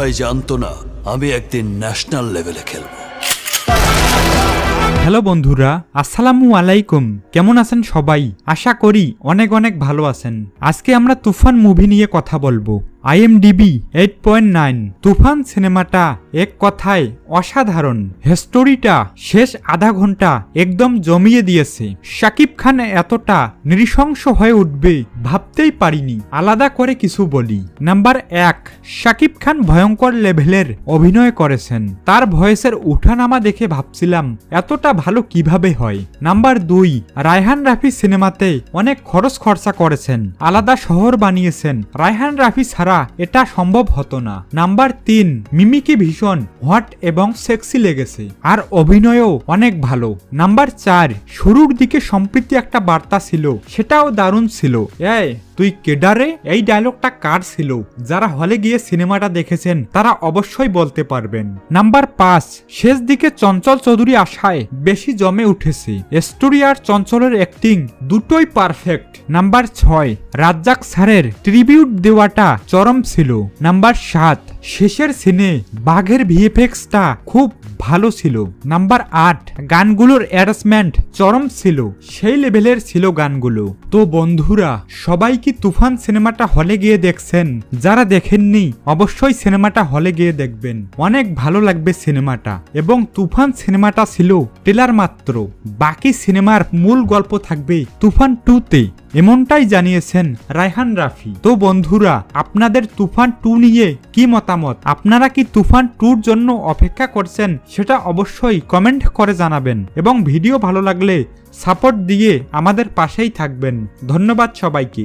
ভাই জানতো না আমি একদিন ন্যাশনাল লেভেলে খেলবো। হ্যালো বন্ধুরা, আসসালামু আলাইকুম। কেমন আছেন সবাই? আশা করি অনেক অনেক ভালো আছেন। আজকে আমরা তুফান মুভি নিয়ে কথা বলবো। IMDb 8.9। তুফান সিনেমাটা এক কথায় অসাধারণ। স্টোরিটা শেষ আধা ঘন্টা একদম জমিয়ে দিয়েছে। শাকিব খান এতটা নৃশংস হয়ে উঠবে ভাবতেই পারিনি। আলাদা করে কিছু বলি। নাম্বার 1, শাকিব খান ভয়ঙ্কর লেভেলের অভিনয় করেছেন। তার ভয়েসের উঠানামা দেখে ভাবছিলাম এতটা ভালো কিভাবে হয়। নাম্বার 2, রায়হান রাফি সিনেমাতে অনেক খরচা করেছেন, আলাদা শহর বানিয়েছেন। রায়হান রাফি ছাড়া এটা সম্ভব হতো না। নাম্বার 3, মিমিকে ভীষণ হট এবং সেক্সি লেগেছে, আর অভিনয়ও অনেক ভালো। নাম্বার 4, শুরুর দিকে সম্প্রীতি একটা বার্তা ছিল, সেটাও দারুণ ছিল। তুই কেডারে, এই ডায়লগটা কার ছিল? যারা হলে গিয়ে সিনেমাটা দেখেছেন তারা অবশ্যই বলতে পারবেন। নাম্বার 5, শেষ দিকে চঞ্চল চৌধুরী আশায় বেশি জমে উঠেছে। স্টোরি আর চঞ্চলের অ্যাক্টিং দুটোই পারফেক্ট। নাম্বার 6, রাজ্জাক স্যারের ট্রিবিউট দেওয়াটা চরম ছিল। নাম্বার 7, শেষের সিনে বাঘের ভিএফএক্সটা খুব ভালো ছিল। নাম্বার 8, গানগুলোর অ্যারেঞ্জমেন্ট চরম ছিল, সেই লেভেলের ছিল গানগুলো। তো বন্ধুরা, সবাই কি তুফান সিনেমাটা হলে গিয়ে দেখছেন? যারা দেখেননি অবশ্যই সিনেমাটা হলে গিয়ে দেখবেন, অনেক ভালো লাগবে সিনেমাটা। এবং তুফান সিনেমাটা ছিল ট্রেলার মাত্র, বাকি সিনেমার মূল গল্প থাকবে তুফান 2-তে, এমনটাই জানিয়েছেন রায়হান রাফি। তো বন্ধুরা, আপনাদের তুফান 2 নিয়ে কি মতামত? আপনারা কি তুফান 2-র জন্য অপেক্ষা করছেন? সেটা অবশ্যই কমেন্ট করে জানাবেন, এবং ভিডিও ভালো লাগলে সাপোর্ট দিয়ে আমাদের পাশেই থাকবেন। ধন্যবাদ সবাইকে।